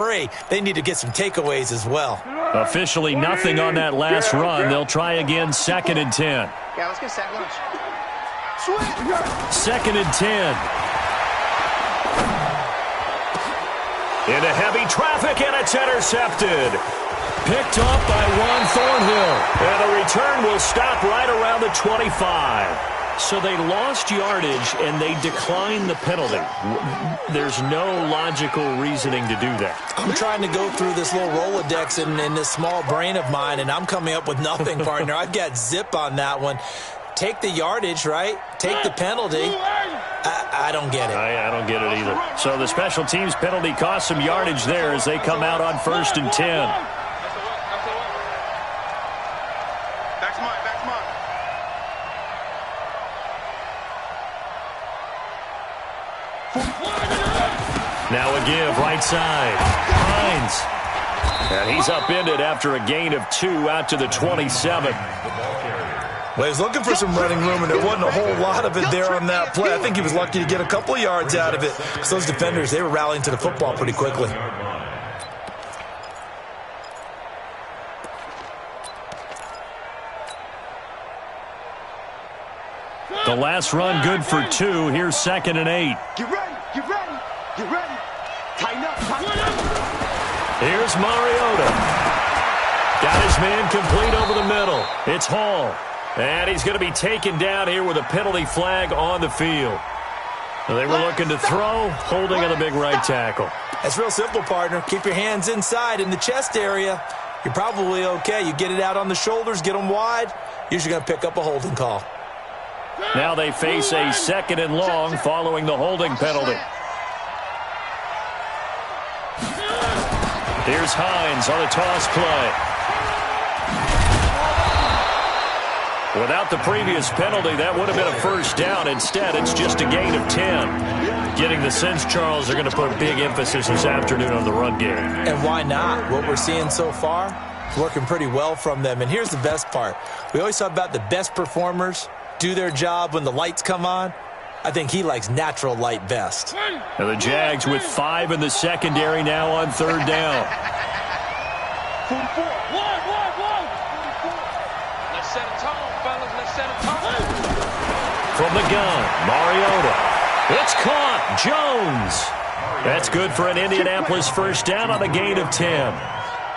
They need to get some takeaways as well. Officially nothing on that last run. They'll try again 2nd and 10. Yeah, let's get sack lunch. 2nd and 10. Into heavy traffic, and it's intercepted. Picked up by Juan Thornhill. And the return will stop right around the 25. So they lost yardage, and they declined the penalty. There's no logical reasoning to do that. I'm trying to go through this little Rolodex in this small brain of mine, and I'm coming up with nothing, partner. I've got zip on that one. Take the yardage, right? Take the penalty. I don't get it. I don't get it either. So the special teams penalty cost some yardage there as they come out on 1st and 10. Now a give, right side. Hines. And he's upended after a gain of 2 out to the 27. Well, he was looking for some running room, and there wasn't a whole lot of it there on that play. I think he was lucky to get a couple of yards out of it, because those defenders, they were rallying to the football pretty quickly. The last run good for 2. Here's 2nd and 8. Get ready, get ready, get ready. Tighten up, tighten up. Here's Mariota. Got his man complete over the middle. It's Hall. And he's going to be taken down here with a penalty flag on the field. They were looking to throw, holding on the big right tackle. That's real simple, partner. Keep your hands inside in the chest area. You're probably okay. You get it out on the shoulders, get them wide. Usually going to pick up a holding call. Now they face a 2nd and long following the holding penalty. Here's Hines on the toss play. Without the previous penalty, that would have been a 1st down. Instead, it's just a gain of 10. Getting the sense, Charles, they're going to put big emphasis this afternoon on the run game. And why not? What we're seeing so far is working pretty well from them. And here's the best part. We always talk about the best performers do their job when the lights come on. I think he likes natural light best. And the Jags with 5 in the secondary now on 3rd down. 44. Let's set a tone, fellas. Let's set a tone. From the gun, Mariota. It's caught. Jones. That's good for an Indianapolis 1st down on a gain of 10.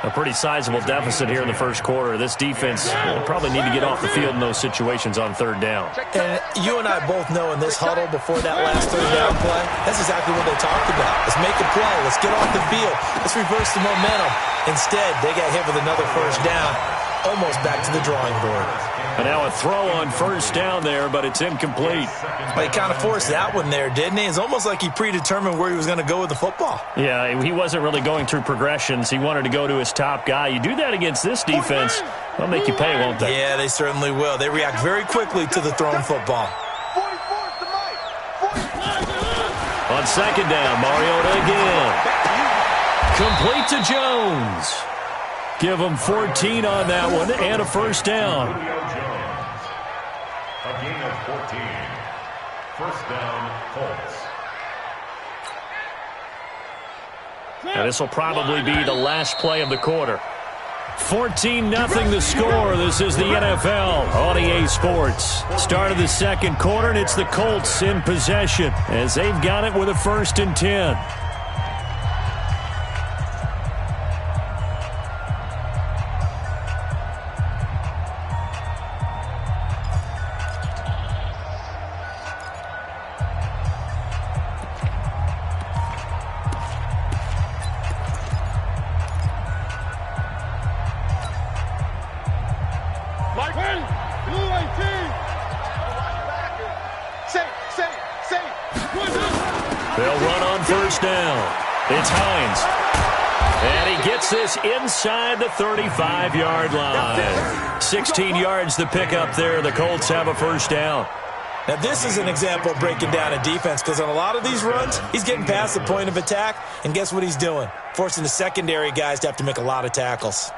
A pretty sizable deficit here in the 1st quarter. This defense will probably need to get off the field in those situations on 3rd down. And you and I both know in this huddle before that last 3rd down play, that's exactly what they talked about. Let's make a play. Let's get off the field. Let's reverse the momentum. Instead, they got hit with another 1st down, almost back to the drawing board. And now a throw on 1st down there, but it's incomplete. Well, he kind of forced that one there, didn't he? It's almost like he predetermined where he was going to go with the football. Yeah, he wasn't really going through progressions. He wanted to go to his top guy. You do that against this defense, they'll make you pay, won't they? Yeah, they certainly will. They react very quickly to the thrown football. 44's the mic. 44. On 2nd down, Mariota again. Complete to Jones. Give him 14 on that one and a 1st down. A gain of 14. 1st down, Colts. And this will probably be the last play of the quarter. 14-0 the score. This is the NFL on EA Sports. Start of the 2nd quarter, and it's the Colts in possession as they've got it with a 1st and 10. They'll run on 1st down. It's Hines. And he gets this inside the 35-yard line. 16 yards to pick up there. The Colts have a 1st down. Now, this is an example of breaking down a defense, because on a lot of these runs, he's getting past the point of attack, and guess what he's doing? Forcing the secondary guys to have to make a lot of tackles.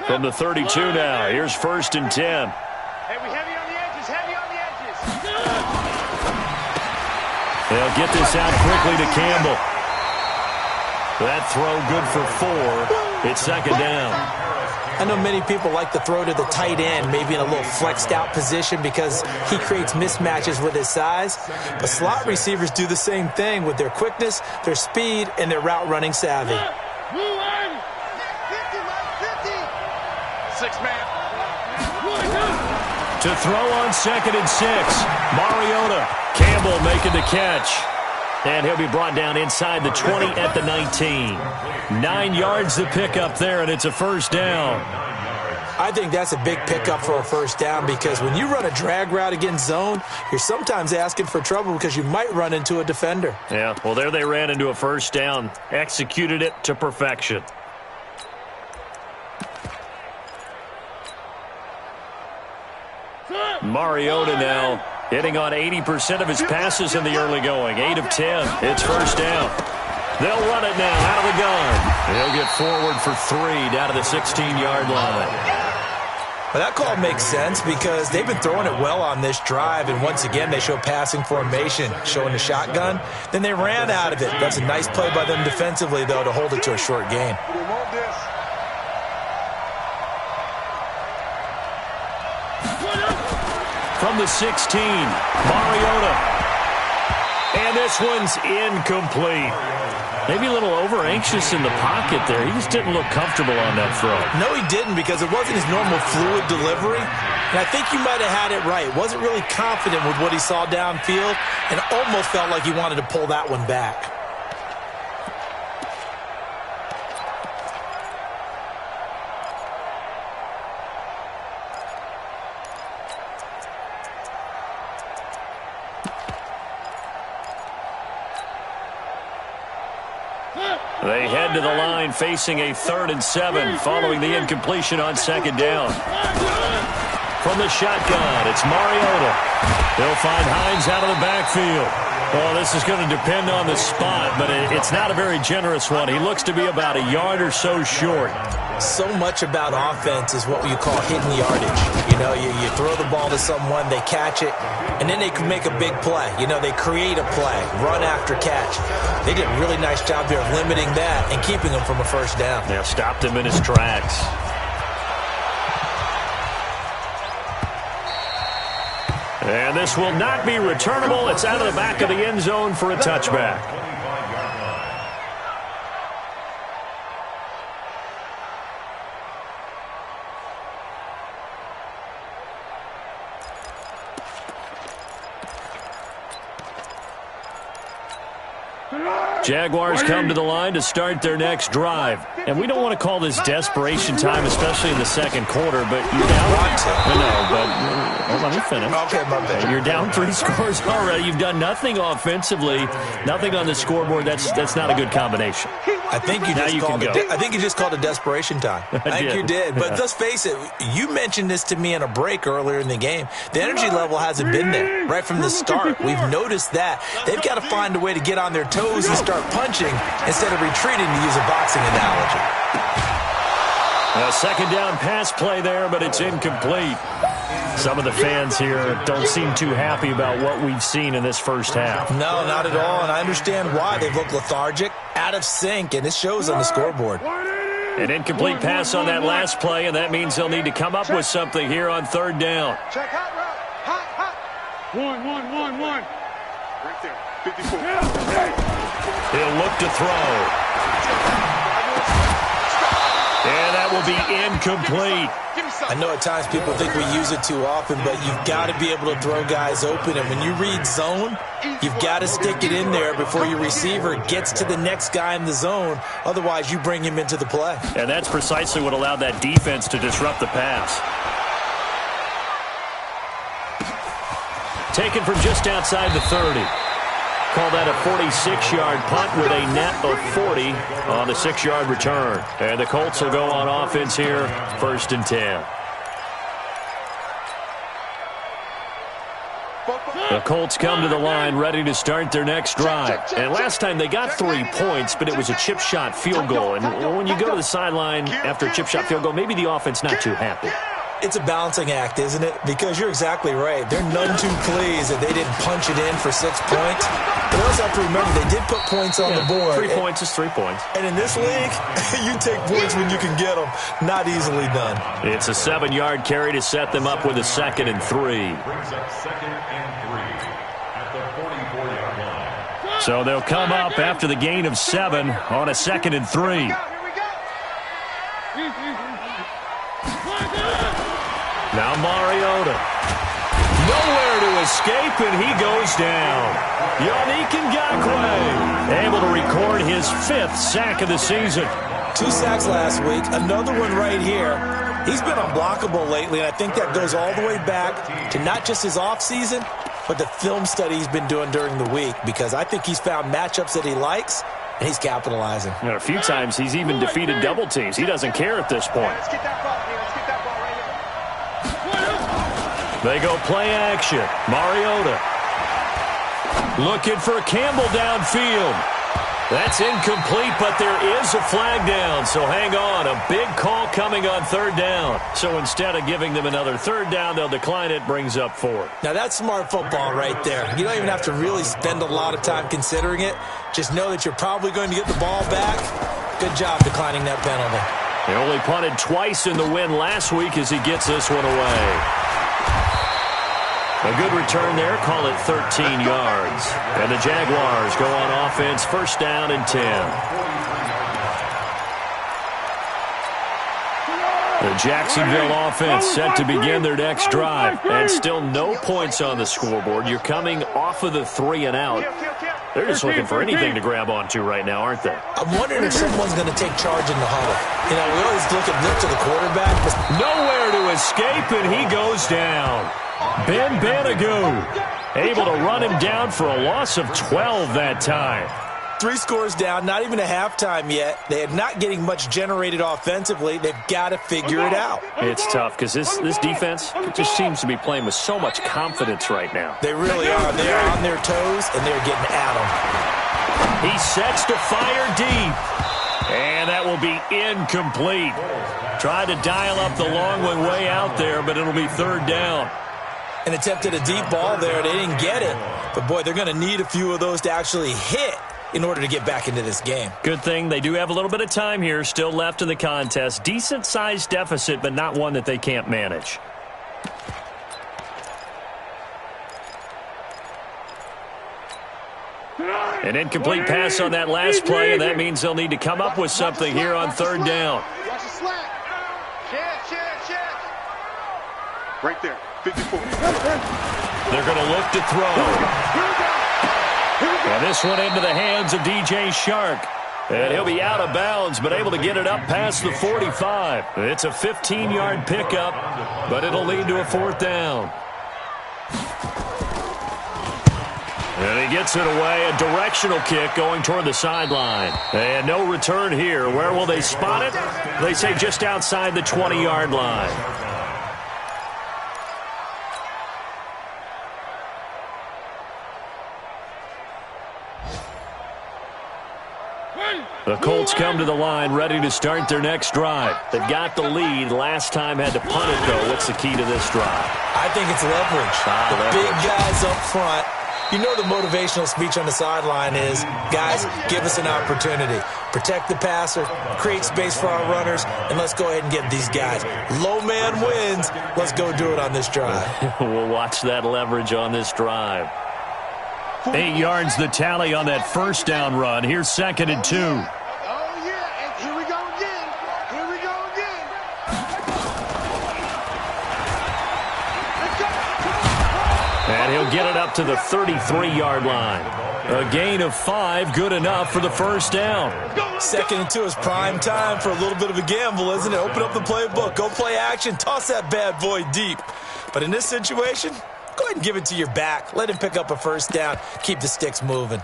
From the 32 now, here's 1st and 10. Hey, we heavy on the edges, heavy on the edges. They'll get this out quickly to Campbell. That throw good for 4. It's 2nd down. I know many people like to throw to the tight end, maybe in a little flexed out position because he creates mismatches with his size. But slot receivers do the same thing with their quickness, their speed, and their route running savvy. 50, 6 man. To throw on 2nd and 6. Mariota. Campbell making the catch. And he'll be brought down inside the 20 at the 19. 9 yards to pick up there, and it's a 1st down. I think that's a big pickup for a 1st down because when you run a drag route against zone, you're sometimes asking for trouble because you might run into a defender. Yeah, well, there they ran into a 1st down. Executed it to perfection. Mariota now hitting on 80% of his passes in the early going. 8 of 10. It's 1st down. They'll run it now out of the gun. He'll get forward for 3 down to the 16-yard line. Well, that call makes sense because they've been throwing it well on this drive, and once again they show passing formation, showing the shotgun. Then they ran out of it. That's a nice play by them defensively, though, to hold it to a short gain. From the 16, Mariota. And this one's incomplete. Maybe a little over-anxious in the pocket there. He just didn't look comfortable on that throw. No, he didn't because it wasn't his normal fluid delivery. And I think you might have had it right. Wasn't really confident with what he saw downfield and almost felt like he wanted to pull that one back. They head to the line facing a 3rd and 7 following the incompletion on 2nd down. From the shotgun, it's Mariota. They'll find Hines out of the backfield. Well, this is going to depend on the spot, but it's not a very generous one. He looks to be about a yard or so short. So much about offense is what you call hidden yardage. You know, you throw the ball to someone, they catch it, and then they can make a big play. You know, they create a play, run after catch. They did a really nice job there of limiting that and keeping him from a 1st down. Yeah, stopped him in his tracks. And this will not be returnable. It's out of the back of the end zone for a touchback. Jaguars come to the line to start their next drive. And we don't want to call this desperation time, especially in the 2nd quarter, but you're down. Let me finish. Okay, my bad. You're down 3 scores already. You've done nothing offensively, nothing on the scoreboard. That's not a good combination. I think you just called it desperation time. I think you did. But let's face it, you mentioned this to me in a break earlier in the game. The energy level hasn't been there right from the start. We've noticed that. They've got to find a way to get on their toes and start punching instead of retreating, to use a boxing analogy. A 2nd down pass play there, but it's incomplete. Some of the fans here don't seem too happy about what we've seen in this 1st half. No, not at all, and I understand why. They've looked lethargic, out of sync, and it shows on the scoreboard. An incomplete pass on that last play, and that means they'll need to come up with something here on 3rd down. Check hot route. Hot. 1. Right there. 54. He'll look to throw. And that will be incomplete. I know at times people think we use it too often, but you've got to be able to throw guys open. And when you read zone, you've got to stick it in there before your receiver gets to the next guy in the zone. Otherwise, you bring him into the play. And that's precisely what allowed that defense to disrupt the pass. Taken from just outside the 30. Call that a 46-yard punt with a net of 40 on the 6-yard return. And the Colts will go on offense here, 1st and 10. The Colts come to the line ready to start their next drive. And last time they got 3 points, but it was a chip shot field goal. And when you go to the sideline after a chip shot field goal, maybe the offense not too happy. It's a balancing act, isn't it? Because you're exactly right. They're none too pleased that they didn't punch it in for 6 points. But also have to remember, they did put points on the board. 3 points is 3 points. And in this league, you take points when you can get them. Not easily done. It's a 7-yard carry to set them up with a 2nd and 3. Brings up 2nd and 3 at the 44-yard line. So they'll come up after the gain of 7 on a 2nd and 3. Now Mariota. Nowhere to escape, and he goes down. Yannick Ngakoue able to record his 5th sack of the season. 2 sacks last week, another one right here. He's been unblockable lately, and I think that goes all the way back to not just his offseason, but the film study he's been doing during the week, because I think he's found matchups that he likes, and he's capitalizing. And a few times he's even defeated double teams. He doesn't care at this point. Let's get that ball here. Let's get that ball right here. They go play action. Mariota looking for Campbell downfield. That's incomplete, but there is a flag down. So hang on. A big call coming on 3rd down. So instead of giving them another 3rd down, they'll decline it. Brings up 4th. Now, that's smart football right there. You don't even have to really spend a lot of time considering it. Just know that you're probably going to get the ball back. Good job declining that penalty. They only punted twice in the win last week as he gets this one away. A good return there, call it 13 yards. And the Jaguars go on offense, 1st down and 10. The Jacksonville offense set to begin their next drive. And still no points on the scoreboard. You're coming off of the 3 and out. They're just looking for anything to grab onto right now, aren't they? I'm wondering if someone's going to take charge in the huddle. You know, we always look to the quarterback. But nowhere to escape, and he goes down. Ben Banogu able to run him down for a loss of 12 that time. 3 scores down, not even a halftime yet. They are not getting much generated offensively. They've got to figure it out. It's tough because this defense just seems to be playing with so much confidence right now. They really are. They are on their toes, and they're getting at them. He sets to fire deep. And that will be incomplete. Tried to dial up the long one way out there, but it'll be 3rd down. And attempted a deep ball there. They didn't get it. But, boy, they're going to need a few of those to actually hit in order to get back into this game. Good thing they do have a little bit of time here still left in the contest. Decent-sized deficit, but not one that they can't manage. An incomplete pass on that last play, and that means they'll need to come up with something here on 3rd down. Watch the slack. Check. Right there. 54. They're going to look to throw. And this one into the hands of DJ Shark. And he'll be out of bounds, but able to get it up past the 45. It's a 15-yard pickup, but it'll lead to a 4th down. And he gets it away, a directional kick going toward the sideline. And no return here. Where will they spot it? They say just outside the 20-yard line. The Colts come to the line ready to start their next drive. They've got the lead. Last time had to punt it, though. What's the key to this drive? I think it's leverage. Big guys up front. You know the motivational speech on the sideline is, guys, give us an opportunity. Protect the passer, create space for our runners, and let's go ahead and get these guys. Low man wins. Let's go do it on this drive. We'll watch that leverage on this drive. 8 yards the tally on that 1st down run. Here's 2nd and 2. Oh, yeah. And here we go again. And he'll get it up to the 33-yard line. A gain of 5, good enough for the 1st down. 2nd and 2 is prime time for a little bit of a gamble, isn't it? Open up the playbook. Go play action. Toss that bad boy deep. But in this situation, go ahead and give it to your back. Let him pick up a 1st down. Keep the sticks moving.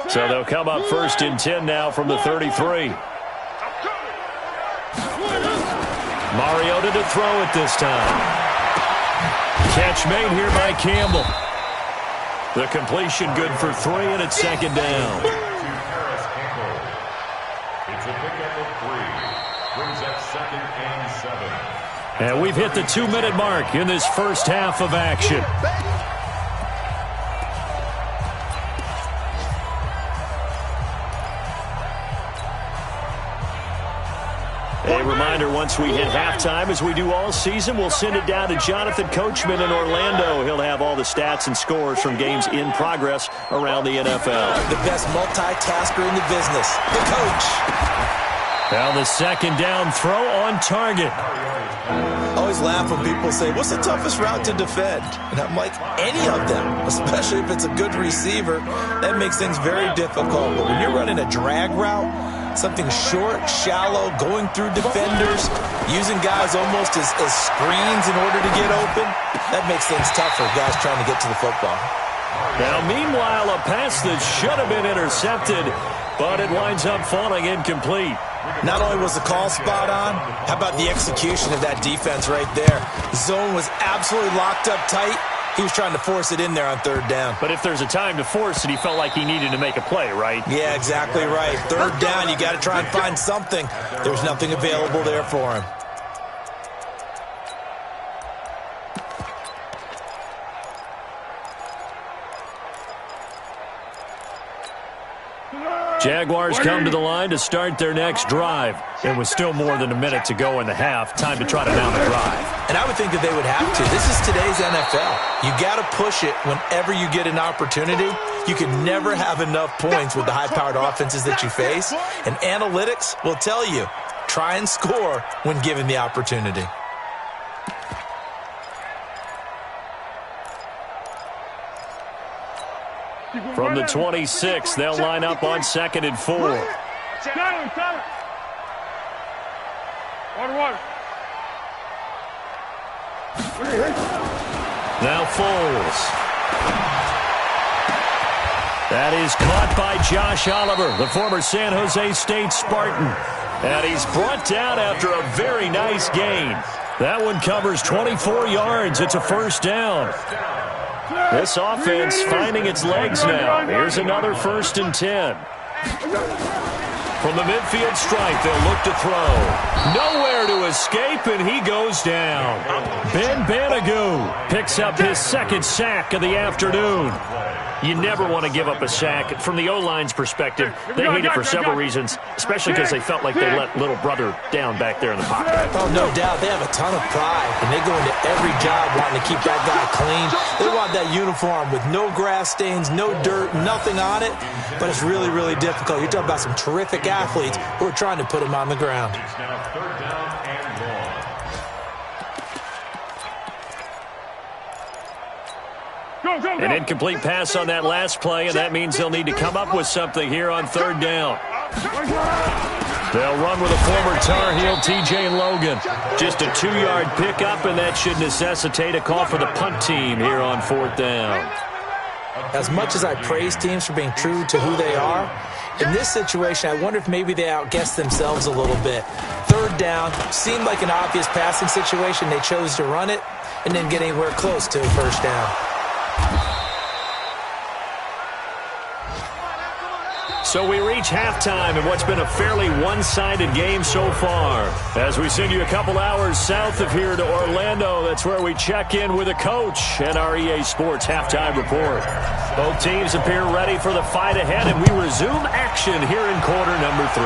So they'll come up 1st and 10 now from the 33. Mariota to throw it this time. Catch made here by Campbell. The completion good for 3, and it's 2nd down. It's a pickup of 3. Brings up 2nd and 7. And we've hit the 2-minute mark in this first half of action. A reminder, once we hit halftime, as we do all season, we'll send it down to Jonathan Coachman in Orlando. He'll have all the stats and scores from games in progress around the NFL. The best multitasker in the business, the coach. Now the 2nd down throw on target. I always laugh when people say, what's the toughest route to defend? And I'm like, any of them, especially if it's a good receiver. That makes things very difficult. But when you're running a drag route, something short, shallow, going through defenders, using guys almost as screens in order to get open, that makes things tough for guys trying to get to the football. Now, meanwhile, a pass that should have been intercepted, but it winds up falling incomplete. Not only was the call spot on, how about the execution of that defense right there? The zone was absolutely locked up tight. He was trying to force it in there on 3rd down. But if there's a time to force it, he felt like he needed to make a play, right? Yeah, exactly right. 3rd down, you got to try and find something. There's nothing available there for him. Jaguars come to the line to start their next drive. It was still more than a minute to go in the half. Time to try to mount a drive. And I would think that they would have to. This is today's NFL. You got to push it whenever you get an opportunity. You can never have enough points with the high-powered offenses that you face. And analytics will tell you, try and score when given the opportunity. From the 26, they'll line up on 2nd and 4. Water. Now Foles. That is caught by Josh Oliver, the former San Jose State Spartan. And he's brought down after a very nice gain. That one covers 24 yards. It's a 1st down. This offense finding its legs now. Here's another 1st and 10. From the midfield stripe, they'll look to throw. Nowhere to escape, and he goes down. Ben Banogu picks up his 2nd sack of the afternoon. You never want to give up a sack. From the O-line's perspective, they hate it for several reasons, especially because they felt like they let little brother down back there in the pocket. Oh, no doubt. They have a ton of pride, and they go into every job wanting to keep that guy clean. They want that uniform with no grass stains, no dirt, nothing on it, but it's really, really difficult. You're talking about some terrific athletes who are trying to put him on the ground. It's now 3rd down and 1. An incomplete pass on that last play, and that means they'll need to come up with something here on 3rd down. They'll run with a former Tar Heel, T.J. Logan. Just a 2-yard pickup, and that should necessitate a call for the punt team here on 4th down. As much as I praise teams for being true to who they are, in this situation, I wonder if maybe they outguessed themselves a little bit. 3rd down seemed like an obvious passing situation. They chose to run it and didn't get anywhere close to a 1st down. So we reach halftime in what's been a fairly one-sided game so far. As we send you a couple hours south of here to Orlando, that's where we check in with a coach at our EA Sports Halftime Report. Both teams appear ready for the fight ahead, and we resume action here in quarter number 3.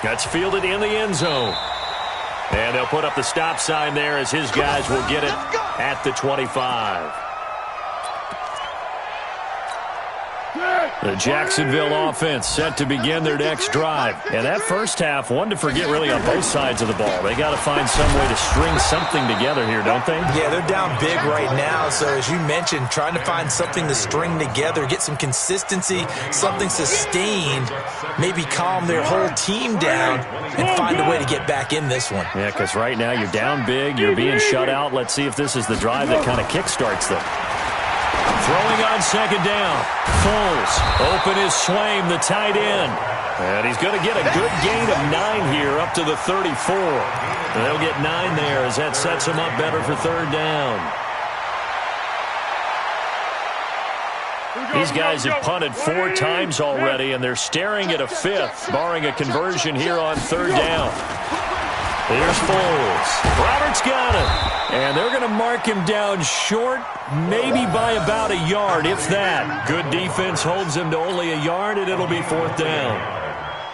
That's fielded in the end zone. And they'll put up the stop sign there as his guys will get it at the 25. The Jacksonville offense set to begin their next drive. And that first half, one to forget really on both sides of the ball. They got to find some way to string something together here, don't they? Yeah, they're down big right now. So as you mentioned, trying to find something to string together, get some consistency, something sustained, maybe calm their whole team down and find a way to get back in this one. Yeah, because right now you're down big, you're being shut out. Let's see if this is the drive that kind of kickstarts them. Throwing on second down. Foles. Open is Swaim, the tight end. And he's going to get a good gain of 9 here up to the 34. They'll get 9 there as that sets him up better for third down. These guys have punted 4 times already, and they're staring at a 5th, barring a conversion here on third down. Here's Foles. Roberts got it. And they're going to mark him down short, maybe by about a yard, if that. Good defense holds him to only a yard, and it'll be 4th down.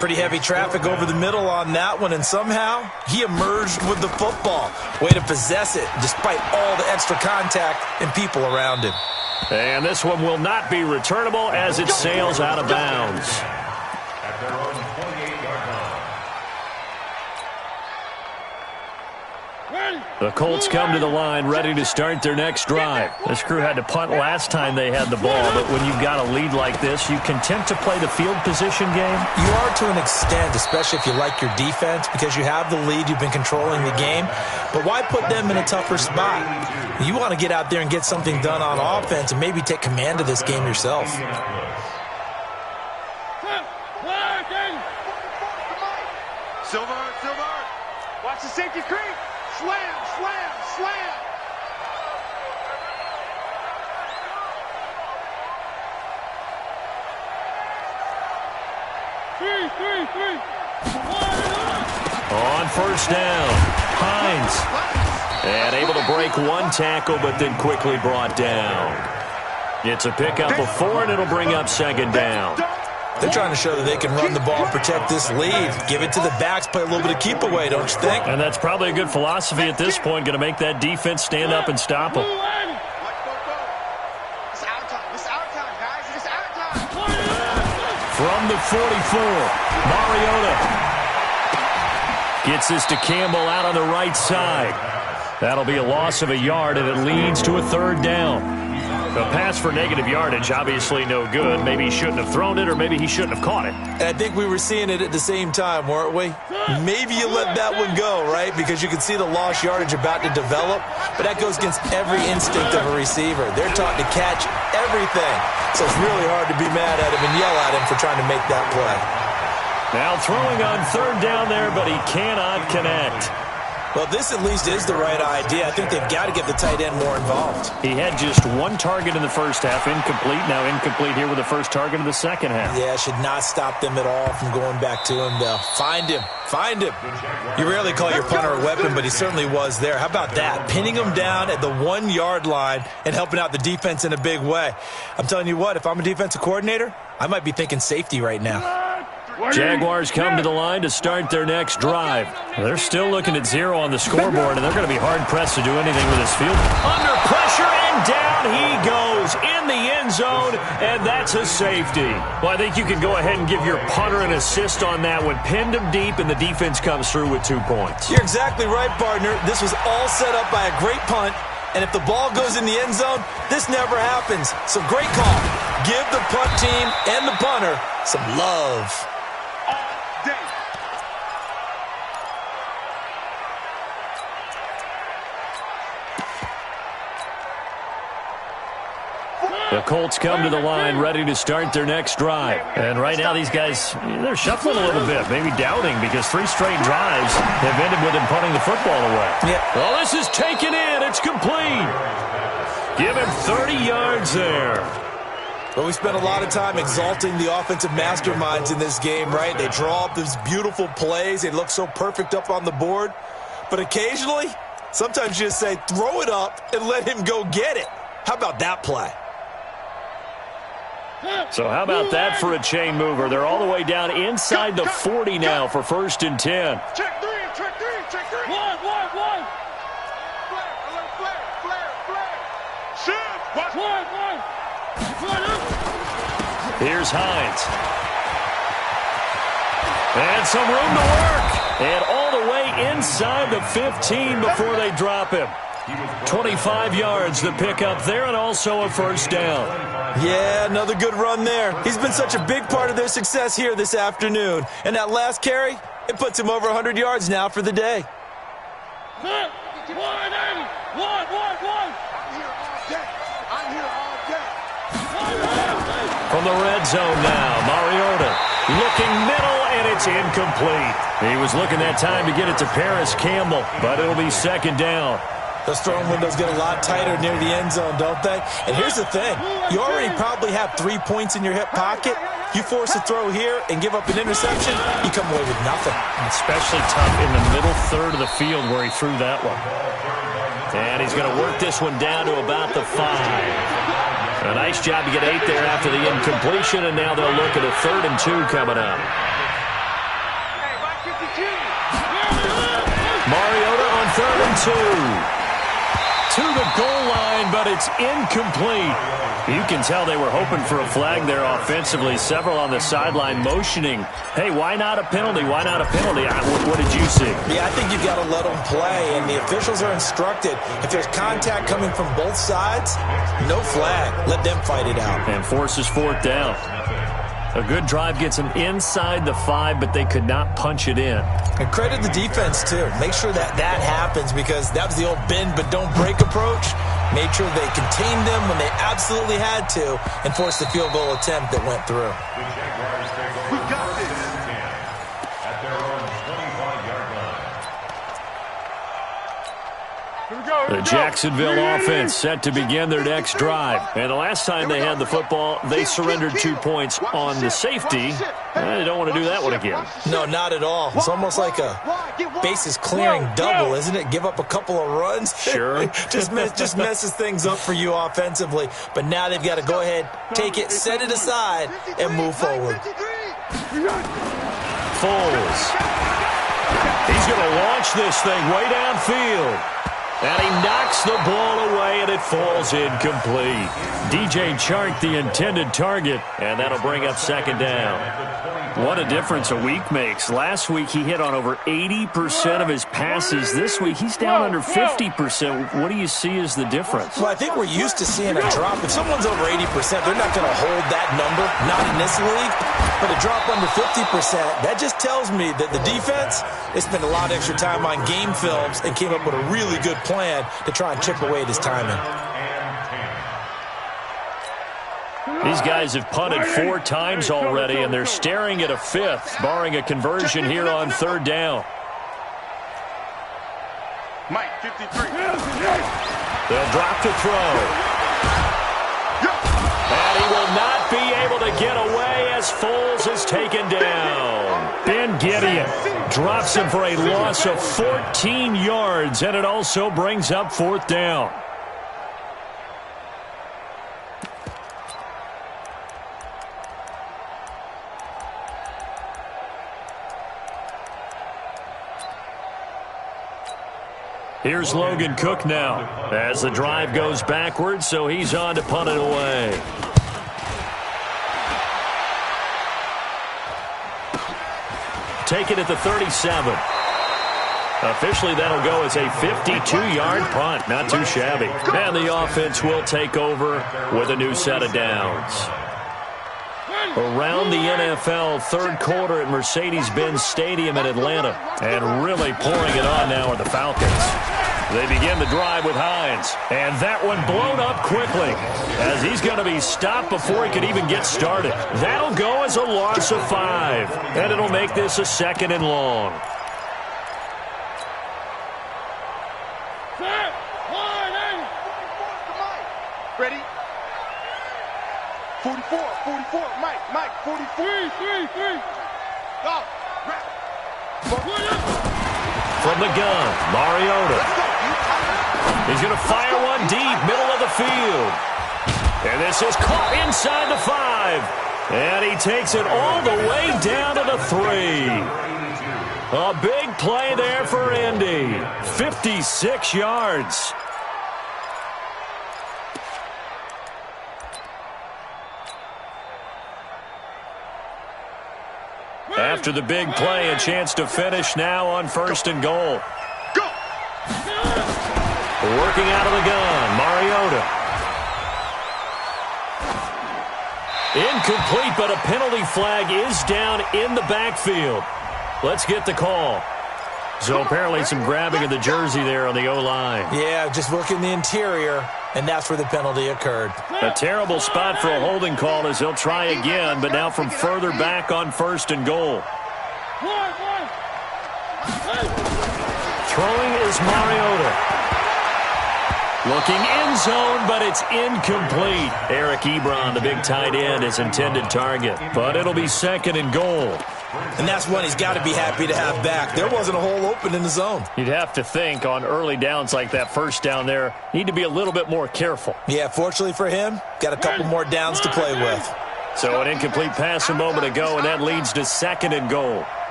Pretty heavy traffic over the middle on that one, and somehow he emerged with the football. Way to possess it, despite all the extra contact and people around him. And this one will not be returnable as it sails out of bounds. At their own 28-yard line. The Colts come to the line ready to start their next drive. This crew had to punt last time they had the ball, but when you've got a lead like this, you content to play the field position game? You are to an extent, especially if you like your defense, because you have the lead, you've been controlling the game. But why put them in a tougher spot? You want to get out there and get something done on offense and maybe take command of this game yourself. Silver, watch the safety creep. Slam, slam, slam. Three. On first down, Hines. And able to break one tackle, but then quickly brought down. It's a pickup of 4, and it'll bring up second down. They're trying to show that they can run the ball and protect this lead. Give it to the backs, play a little bit of keep away, don't you think? And that's probably a good philosophy at this point, going to make that defense stand up and stop them. It's our time. It's our time, guys. It's our time. From the 44, Mariota gets this to Campbell out on the right side. That'll be a loss of a yard, and it leads to a third down. A pass for negative yardage, obviously no good. Maybe he shouldn't have thrown it, or maybe he shouldn't have caught it. And I think we were seeing it at the same time, weren't we? Maybe you let that one go, right? Because you can see the lost yardage about to develop, but that goes against every instinct of a receiver. They're taught to catch everything. So it's really hard to be mad at him and yell at him for trying to make that play. Now throwing on third down there, but he cannot connect. Well, this at least is the right idea. I think they've got to get the tight end more involved. He had just 1 target in the first half, incomplete. Now incomplete here with the first target of the second half. Yeah, should not stop them at all from going back to him, though. Find him. You rarely call your punter a weapon, but he certainly was there. How about that? Pinning him down at the 1-yard line and helping out the defense in a big way. I'm telling you what, if I'm a defensive coordinator, I might be thinking safety right now. Jaguars come to the line to start their next drive. They're still looking at 0 on the scoreboard, and they're going to be hard-pressed to do anything with this field. Under pressure, and down he goes in the end zone, and that's a safety. Well, I think you can go ahead and give your punter an assist on that one. Pinned him deep, and the defense comes through with 2 points. You're exactly right, partner. This was all set up by a great punt, and if the ball goes in the end zone, this never happens. So great call. Give the punt team and the punter some love. The Colts come to the line ready to start their next drive. And right now these guys, they're shuffling a little bit, maybe doubting, because 3 straight drives have ended with them punting the football away. Yeah. Well, this is taken in. It's complete. Give him 30 yards there. Well, we spent a lot of time exalting the offensive masterminds in this game, right? They draw up these beautiful plays. They look so perfect up on the board. But occasionally, sometimes you just say, throw it up and let him go get it. How about that play? So how about that for a chain mover? They're all the way down inside the 40 now for 1st and 10. Check 3. One. Flare. Shoot. One. Here's Hines. And some room to work. And all the way inside the 15 before they drop him. 25 yards the pickup there, and also a 1st down. Yeah, another good run there. He's been such a big part of their success here this afternoon. And that last carry, it puts him over 100 yards now for the day. I'm here all day. From the red zone now, Mariota looking middle, and it's incomplete. He was looking that time to get it to Paris Campbell, but it'll be second down. Those throwing windows get a lot tighter near the end zone, don't they? And here's the thing. You already probably have 3 points in your hip pocket. You force a throw here and give up an interception, you come away with nothing. Especially tough in the middle third of the field where he threw that one. And he's going to work this one down to about the 5. A nice job to get 8 there after the incompletion, and now they'll look at a 3rd and 2 coming up. Mariota on 3rd and 2. To the goal line, but it's incomplete. You can tell they were hoping for a flag there offensively. Several on the sideline motioning. Hey, why not a penalty? Why not a penalty? What did you see? Yeah, I think you've got to let them play, and the officials are instructed. If there's contact coming from both sides, no flag. Let them fight it out. And forces 4th down. A good drive gets them inside the 5, but they could not punch it in. And credit the defense, too. Make sure that happens, because that was the old bend but don't break approach. Made sure they contained them when they absolutely had to and forced the field goal attempt that went through. We got this. At their own 25-yard line. The Jacksonville offense set to begin their next drive. And the last time they had the football, they surrendered 2 points on the safety. They don't want to do that one again. No, not at all. It's almost like a bases clearing double, isn't it? Give up a couple of runs. Sure. just messes things up for you offensively. But now they've got to go ahead, take it, set it aside, and move forward. Foles. He's going to launch this thing way downfield. And he knocks the ball away, and it falls incomplete. DJ Chark, the intended target, and that'll bring up 2nd down. What a difference a week makes. Last week, he hit on over 80% of his passes. This week, he's down under 50%. What do you see as the difference? Well, I think we're used to seeing a drop. If someone's over 80%, they're not going to hold that number, not in this league. But a drop under 50%, that just tells me that the defense, they spent a lot of extra time on game films and came up with a really good plan to try and chip away at his timing. These guys have punted 4 times already, and they're staring at a 5th, barring a conversion here on 3rd down. Mike, 53. They'll drop to throw. And he will not be able to get away as Foles is taken down. Ben Gideon drops him for a loss of 14 yards, and it also brings up 4th down. Here's Logan Cook now as the drive goes backwards, so he's on to punt it away. Take it at the 37. Officially, that'll go as a 52-yard punt. Not too shabby. And the offense will take over with a new set of downs. Around the NFL, 3rd quarter at Mercedes-Benz Stadium in Atlanta. And really pouring it on now are the Falcons. They begin the drive with Hines. And that one blown up quickly as he's going to be stopped before he can even get started. That'll go as a loss of 5. And it'll make this a 2nd and long. Ready? 44, Mike, 44. 3. Go. From the gun, Mariota. He's going to fire one deep, middle of the field. And this is caught inside the 5. And he takes it all the way down to the 3. A big play there for Indy. 56 yards. After the big play, a chance to finish now on 1st and goal. Go. Working out of the gun, Mariota. Incomplete, but a penalty flag is down in the backfield. Let's get the call. So apparently some grabbing of the jersey there on the O-line. Yeah, just working the interior, and that's where the penalty occurred. A terrible spot for a holding call as he'll try again, but now from further back on 1st and goal. Throwing is Mariota. Looking end zone, but it's incomplete. Eric Ebron, the big tight end, his intended target. But it'll be 2nd and goal. And that's one he's got to be happy to have back. There wasn't a hole open in the zone. You'd have to think on early downs like that first down there, need to be a little bit more careful. Yeah, fortunately for him, got a couple more downs to play with. So an incomplete pass a moment ago, and that leads to 2nd and goal.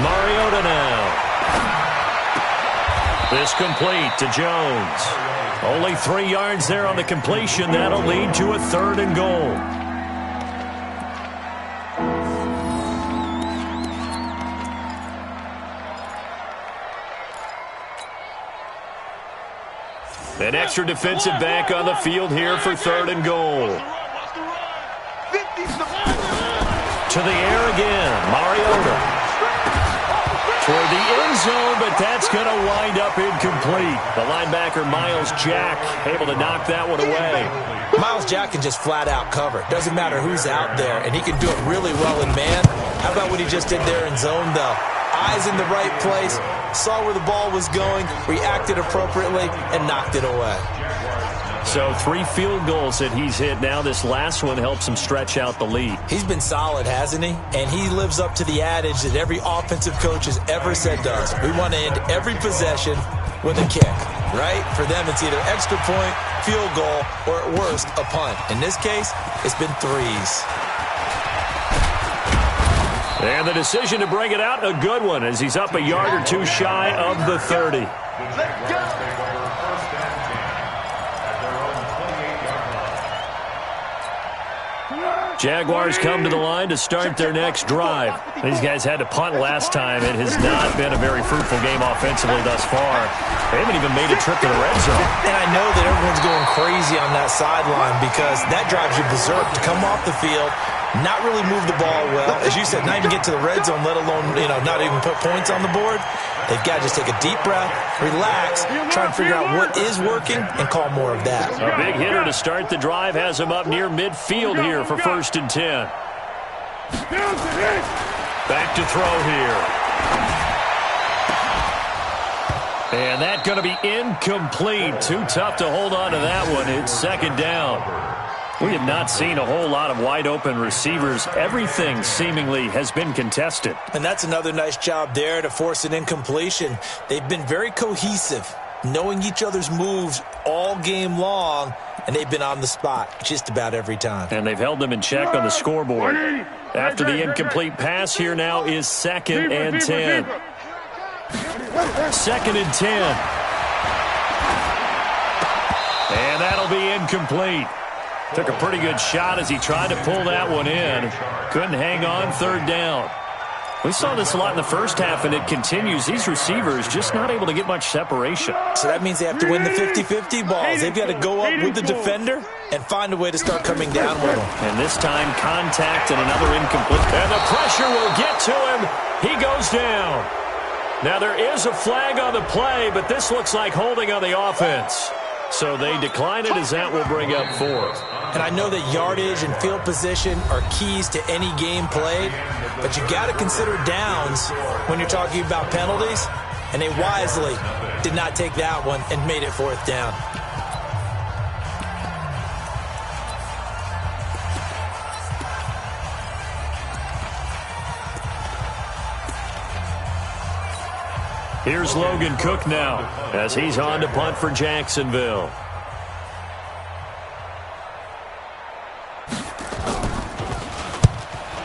Mariota now. This complete to Jones. Only 3 yards there on the completion. That'll lead to a 3rd and goal. An extra defensive back on the field here for 3rd and goal. To the air again, Mariota. Toward the end zone, but that's going to wind up incomplete. The linebacker, Myles Jack, able to knock that one away. Myles Jack can just flat out cover. Doesn't matter who's out there, and he can do it really well in man. How about what he just did there in zone, though? Eyes in the right place, saw where the ball was going, reacted appropriately, and knocked it away. So 3 field goals that he's hit now. This last one helps him stretch out the lead. He's been solid, hasn't he? And he lives up to the adage that every offensive coach has ever said does. We want to end every possession with a kick, right? For them, it's either extra point, field goal, or at worst, a punt. In this case, it's been 3s. And the decision to bring it out, a good one, as he's up a yard or 2 shy of the 30. Let's go. Jaguars come to the line to start their next drive. These guys had to punt last time. It has not been a very fruitful game offensively thus far. They haven't even made a trip to the red zone. And I know that everyone's going crazy on that sideline because that drives you berserk to come off the field, not really move the ball well. As you said, not even get to the red zone, let alone, not even put points on the board. They've got to just take a deep breath, relax, try and figure out what is working, and call more of that. A big hitter to start the drive has him up near midfield here for 1st and 10. Back to throw here. And that's going to be incomplete. Too tough to hold on to that one. It's 2nd down. We have not seen a whole lot of wide-open receivers. Everything seemingly has been contested. And that's another nice job there to force an incompletion. They've been very cohesive, knowing each other's moves all game long, and they've been on the spot just about every time. And they've held them in check on the scoreboard. After the incomplete pass, here now is 2nd and 10. 2nd and 10. And that'll be incomplete. Took a pretty good shot as he tried to pull that one in. Couldn't hang on, 3rd down. We saw this a lot in the first half, and it continues. These receivers just not able to get much separation. So that means they have to win the 50-50 balls. They've got to go up with the defender and find a way to start coming down with him. And this time, contact and another incomplete. And the pressure will get to him. He goes down. Now, there is a flag on the play, but this looks like holding on the offense. So they decline it as that will bring up 4th. And I know that yardage and field position are keys to any game played, but you got to consider downs when you're talking about penalties, and they wisely did not take that one and made it 4th down. Here's Logan Cook now as he's on to punt for Jacksonville.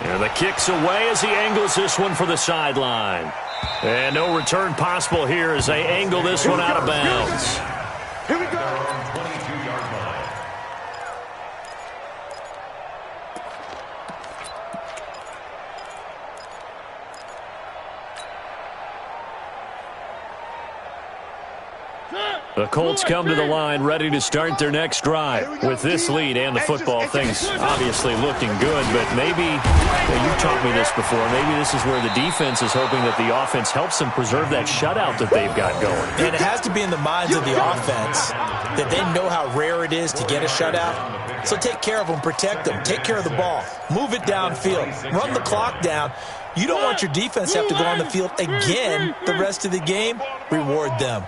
And the kick's away as he angles this one for the sideline. And no return possible here as they angle this one out of bounds. Here we go. 22-yard line. The Colts come to the line ready to start their next drive. With this lead and the football, things obviously looking good, but maybe, you've taught me this before, maybe this is where the defense is hoping that the offense helps them preserve that shutout that they've got going. And it has to be in the minds of the offense that they know how rare it is to get a shutout. So take care of them, protect them, take care of the ball, move it downfield, run the clock down. You don't want your defense to have to go on the field again the rest of the game. Reward them.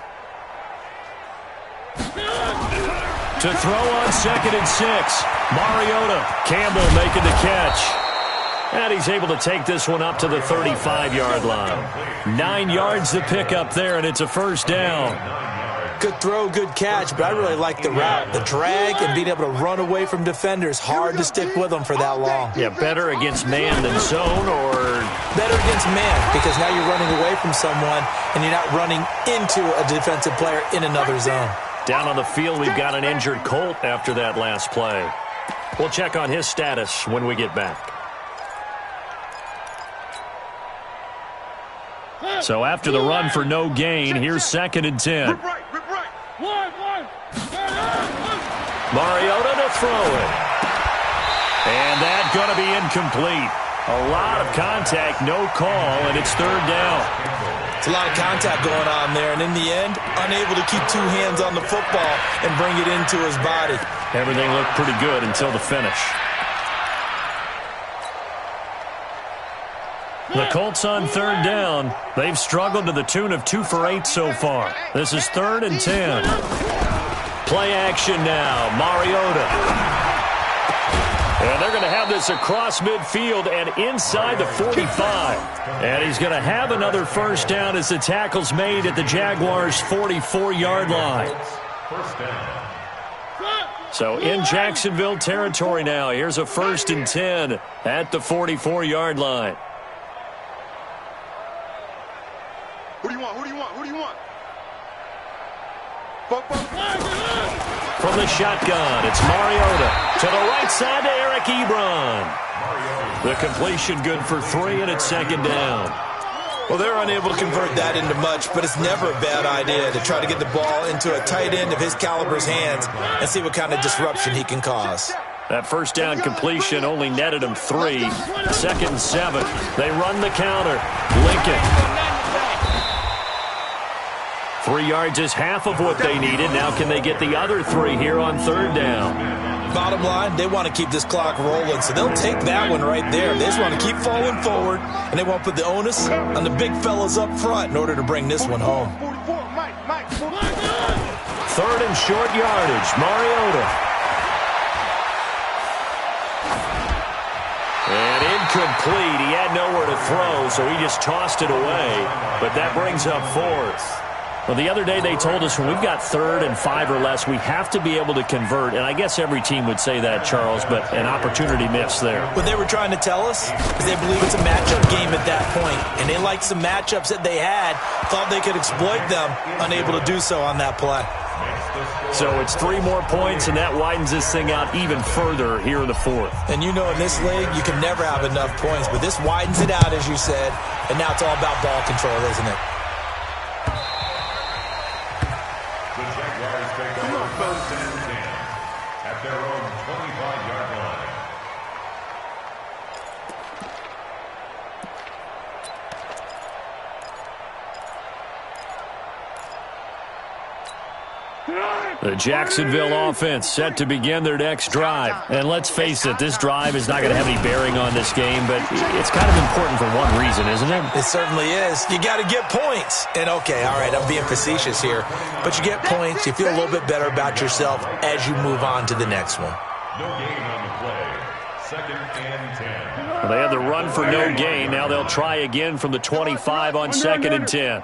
To throw on 2nd and 6. Mariota. Campbell making the catch. And he's able to take this one up to the 35-yard line. 9 yards to pick up there, and it's a first down. Good throw, good catch, but I really like the route. The drag and being able to run away from defenders. Hard to stick with them for that long. Yeah, better against man than zone, or? Better against man, because now you're running away from someone and you're not running into a defensive player in another zone. Down on the field, we've got an injured Colt after that last play. We'll check on his status when we get back. So after the run for no gain, here's 2nd and 10. Mariota to throw it. And that's going to be incomplete. A lot of contact, no call, and it's 3rd down. It's a lot of contact going on there, and in the end, unable to keep 2 hands on the football and bring it into his body. Everything looked pretty good until the finish. The Colts on 3rd down. They've struggled to the tune of 2 for 8 so far. This is 3rd and 10. Play action now. Mariota. And they're going to have this across midfield and inside the 45. And he's going to have another first down as the tackle's made at the Jaguars' 44-yard line. So in Jacksonville territory now. Here's a 1st and 10 at the 44-yard line. Who do you want? Who do you want? Who do you want? From the shotgun, it's Mariota. To the right side to Eric Ebron. The completion good for 3, and it's 2nd down. Well, they're unable to convert that into much, but it's never a bad idea to try to get the ball into a tight end of his caliber's hands and see what kind of disruption he can cause. That first down completion only netted him 3. 2nd and 7. They run the counter. Lincoln. 3 yards is half of what they needed. Now can they get the other 3 here on 3rd down? Bottom line, they want to keep this clock rolling, so they'll take that one right there. They just want to keep falling forward, and they want to put the onus on the big fellas up front in order to bring this one home. 3rd and short yardage. Mariota. And incomplete. He had nowhere to throw, so he just tossed it away. But that brings up 4th. Well, the other day they told us when we've got 3rd and 5 or less, we have to be able to convert. And I guess every team would say that, Charles, but an opportunity missed there. What they were trying to tell us is they believe it's a matchup game at that point. And they liked some matchups that they had, thought they could exploit them, unable to do so on that play. So it's 3 more points, and that widens this thing out even further here in the 4th. And you know in this league, you can never have enough points, but this widens it out, as you said. And now it's all about ball control, isn't it? At their own 25-yard line. The Jacksonville offense set to begin their next drive. And let's face it, this drive is not going to have any bearing on this game, but it's kind of important for one reason, isn't it? It certainly is. You got to get points. And okay, all right, I'm being facetious here, but you get points, you feel a little bit better about yourself as you move on to the next one. No gain on the play. 2nd and 10. Well, they had the run for no gain. Now they'll try again from the 25 on 2nd and 10.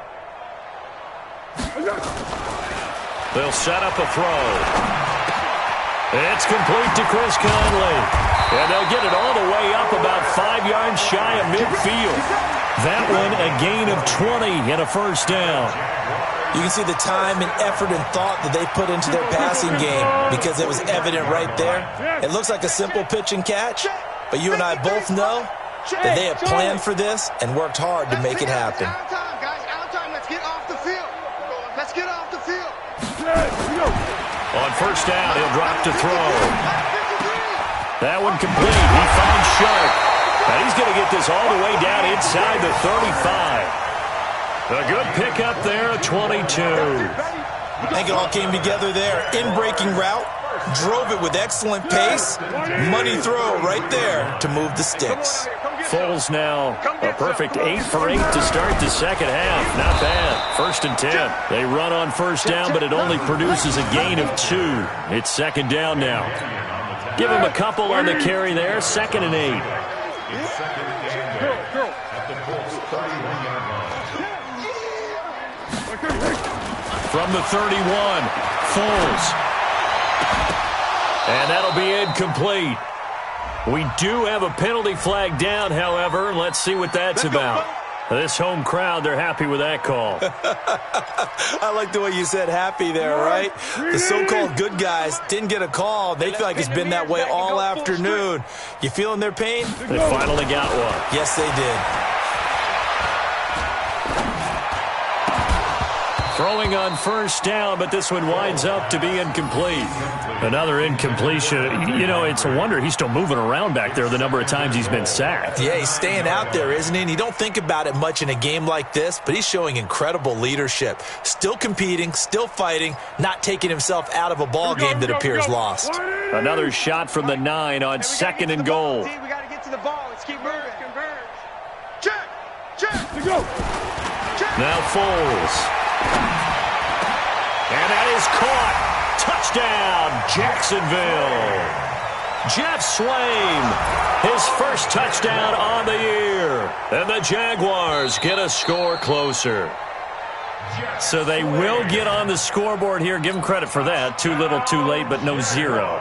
They'll set up a throw. It's complete to Chris Conley. And they'll get it all the way up about 5 yards shy of midfield. That one a gain of 20 and a first down. You can see the time and effort and thought that they put into their passing game because it was evident right there. It looks like a simple pitch and catch, but you and I both know that they have planned for this and worked hard to make it happen. Out of time, guys. Out of time. Let's get off the field. Let's get off the field. On first down, he'll drop to throw. That one complete. He finds Sharp. And he's going to get this all the way down inside the 35. A good pickup there at 22. I think it all came together there. In-breaking route. Drove it with excellent pace. Money throw right there to move the sticks. Foles now a perfect 8 for 8 to start the second half. Not bad. 1st and 10. They run on first down, but it only produces a gain of 2. It's second down now. Give him a couple on the carry there. 2nd and 8. From the 31, Foles. And that'll be incomplete. We do have a penalty flag down, however. Let's see what that's about. This home crowd, they're happy with that call. I like the way you said happy there, right? The so-called good guys didn't get a call. They feel like it's been that way all afternoon. You feeling their pain? They finally got one. Yes, they did. Throwing on first down, but this one winds up to be incomplete. Another incompletion. You know, it's a wonder he's still moving around back there the number of times he's been sacked. Yeah, he's staying out there, isn't he? And you don't think about it much in a game like this, but he's showing incredible leadership. Still competing, still fighting, not taking himself out of a ball game that appears lost. Another shot from the 9 on 2nd and goal. We got to get to the ball. Let's keep moving. Check. Check. Go. Check. Now Foles. And that is caught. Touchdown, Jacksonville. Jeff Swaim, his first touchdown on the year. And the Jaguars get a score closer. So they will get on the scoreboard here. Give them credit for that. Too little, too late, but no 0.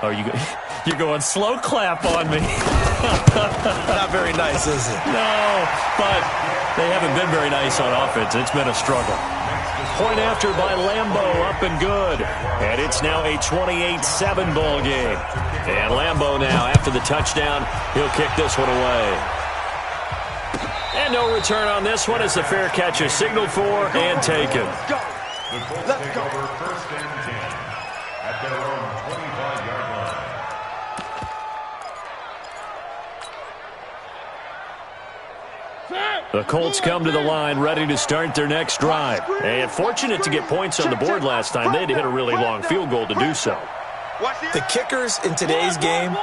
Oh, you're going slow clap on me. Not very nice, is it? No, but they haven't been very nice on offense. It's been a struggle. Point after by Lambeau, up and good. And it's now a 28-7 ball game. And Lambeau now, after the touchdown, he'll kick this one away. And no return on this one as the fair catch is signaled for and taken. Let's go. First and 10 at their own 25-yard line. The Colts come to the line ready to start their next drive. And fortunate to get points on the board last time. They had to hit a really long field goal to do so. The kickers in today's game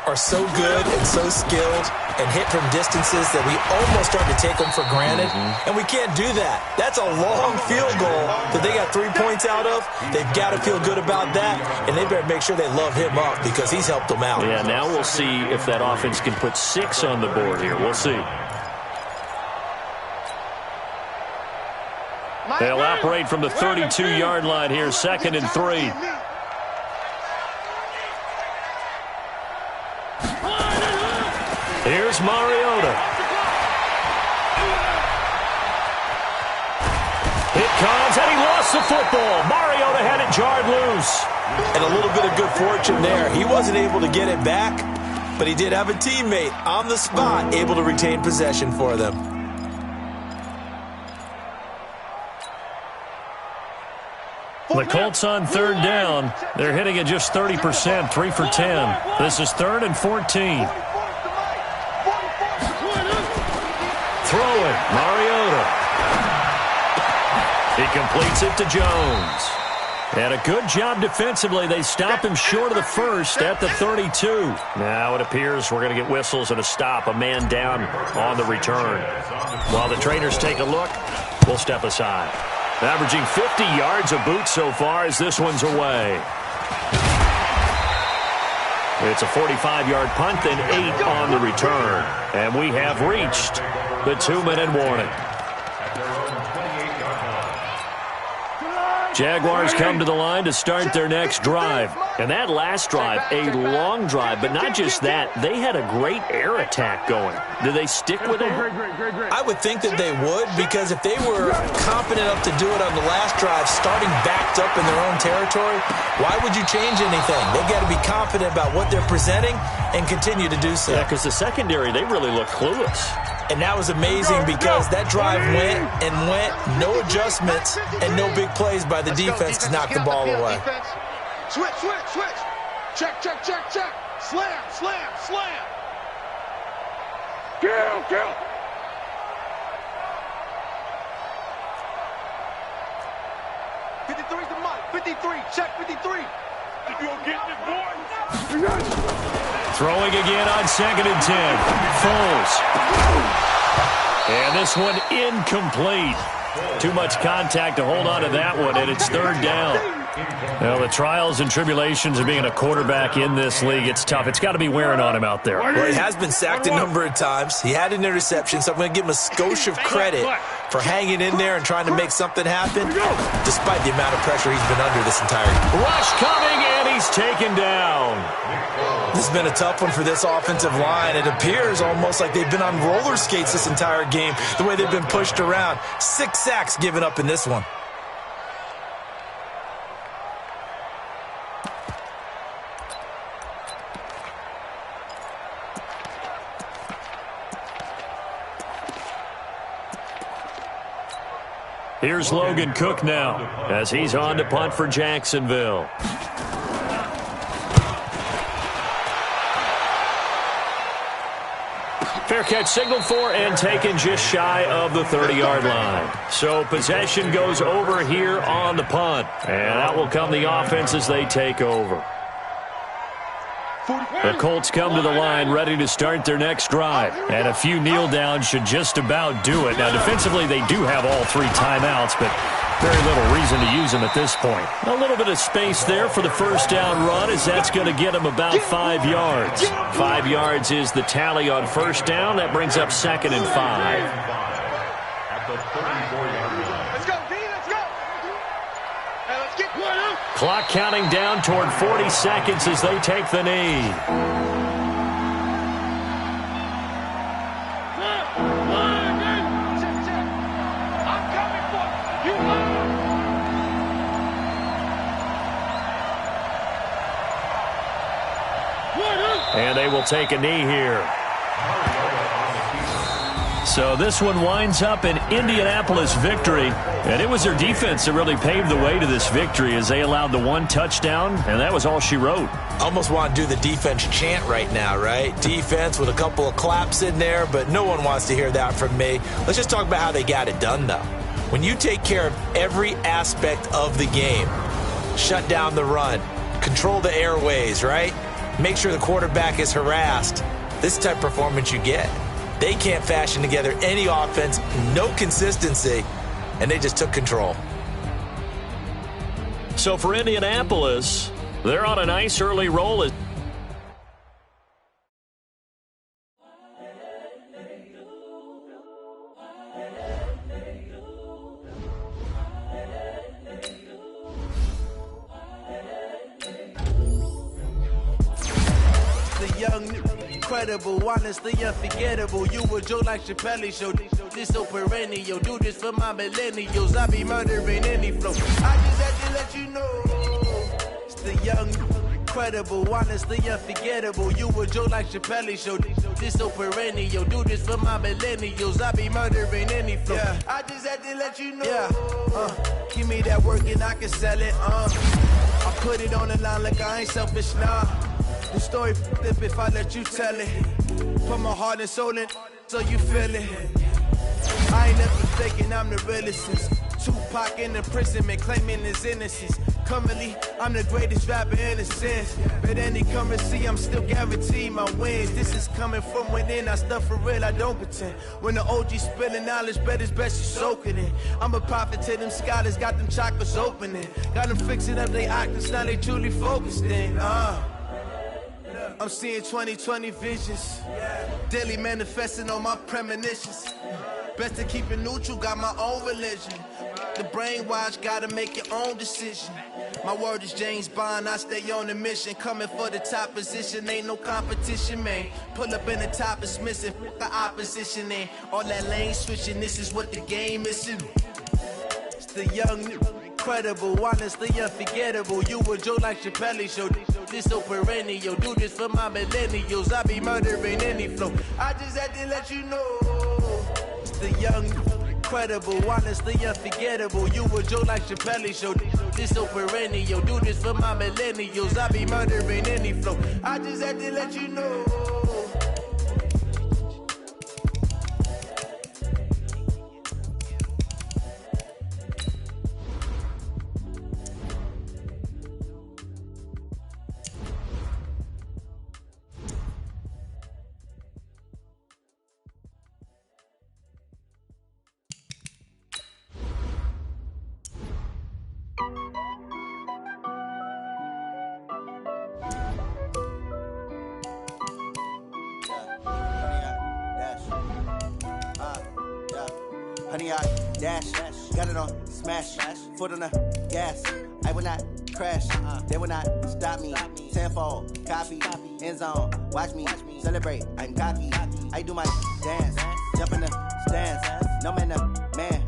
are so good and so skilled and hit from distances that we almost start to take them for granted. And we can't do that. That's a long field goal that they got 3 points out of. They've got to feel good about that, and they better make sure they love him up because he's helped them out. Yeah, now we'll see if that offense can put 6 on the board here. We'll see. They'll operate from the 32-yard line here, 2nd and 3. Here's Mariota. It comes, and he lost the football. Mariota had it jarred loose. And a little bit of good fortune there. He wasn't able to get it back, but he did have a teammate on the spot able to retain possession for them. The Colts on 3rd down. They're hitting at just 30%, 3 for 10. This is 3rd and 14. Throwing, Mariota. He completes it to Jones. And a good job defensively. They stop him short of the first at the 32. Now it appears we're going to get whistles and a stop. A man down on the return. While the trainers take a look, we'll step aside. Averaging 50 yards a boot so far as this one's away. It's a 45-yard punt, then 8 on the return. And we have reached the 2-minute warning. Jaguars come to the line to start their next drive. And that last drive, a long drive, but not just that. They had a great air attack going. Do they stick with it? I would think that they would, because if they were confident enough to do it on the last drive, starting backed up in their own territory, why would you change anything? They've got to be confident about what they're presenting and continue to do so. Yeah, because the secondary, they really look clueless. And that was amazing because that drive went and went, no adjustments and no big plays by the defense to knock the ball away. Switch. Check. Slam. Kill. 53's the mark. 53. Check 53. You gonna get this, boy? Throwing again on 2nd and 10. Foles. And this one incomplete. Too much contact to hold on to that one, and it's 3rd down. Well, the trials and tribulations of being a quarterback in this league, it's tough. It's got to be wearing on him out there. Well, he has been sacked a number of times. He had an interception, so I'm going to give him a skosh of credit for hanging in there and trying to make something happen, despite the amount of pressure he's been under this entire game. Rush coming, and he's taken down. This has been a tough one for this offensive line. It appears almost like they've been on roller skates this entire game, the way they've been pushed around. 6 sacks given up in this one. Here's Logan Cook now as he's on to punt for Jacksonville. Fair catch signaled for and taken just shy of the 30-yard line. So possession goes over here on the punt. And out will come the offense as they take over. The Colts come to the line ready to start their next drive. And a few kneel downs should just about do it. Now, defensively, they do have all 3 timeouts, but very little reason to use them at this point. A little bit of space there for the first down run, as that's going to get them about 5 yards. 5 yards is the tally on first down. That brings up 2nd and 5. At the 34-yard line. Let's go, D. Let's go. Hey, let's get one up. Clock counting down toward 40 seconds as they take the knee. And they will take a knee here. So this one winds up an Indianapolis victory. And it was their defense that really paved the way to this victory as they allowed the 1 touchdown, and that was all she wrote. Almost want to do the defense chant right now, right? Defense with a couple of claps in there, but no one wants to hear that from me. Let's just talk about how they got it done, though. When you take care of every aspect of the game, shut down the run, control the airways, right? Make sure the quarterback is harassed. This type of performance you get. They can't fashion together any offense, no consistency, and they just took control. So for Indianapolis, they're on a nice early roll. Incredible, honestly unforgettable. You a joke like Chappelle Show. This so perennial. Do this for my millennials. I be murdering any flow. I just had to let you know. It's the young, incredible, honestly unforgettable. You a joke like Chappelle Show. This so perennial. Do this for my millennials. I be murdering any flow. Yeah. I just had to let you know. Yeah. Give me that work and I can sell it. I put it on the line like I ain't selfish, nah. The story flip if I let you tell it. Put my heart and soul in so you feel it. I ain't never faking, I'm the realest since Tupac in the prison, man, claiming his innocence. Currently, I'm the greatest rapper in a sense. But any currency, I'm still guaranteed my wins. This is coming from within, I stuff for real, I don't pretend. When the OG spilling knowledge, bet it's best you soak it in. I'm a prophet to them scholars, got them chakras opening. Got them fixing up they octaves, now they truly focused in. I'm seeing 2020 visions. Daily manifesting on my premonitions. Best to keep it neutral, got my own religion. The brainwash, gotta make your own decision. My word is James Bond, I stay on the mission. Coming for the top position, ain't no competition, man. Pull up in the top is missing, the opposition ain't. All that lane switching, this is what the game is. It's the young, incredible, honestly unforgettable. You a joke like Chappelle Show. This so perennial, do this for my millennials. I be murdering any flow. I just had to let you know. The young, incredible, honestly unforgettable. You a joke like Chappelle Show. This so perennial, do this for my millennials. I be murdering any flow. I just had to let you know. Honey, I dash, got it on smash, foot on the gas. I will not crash, they will not stop me. Tenfold, copy, end zone, watch me celebrate. I'm cocky, I do my dance, jump in the stands. No man, the man,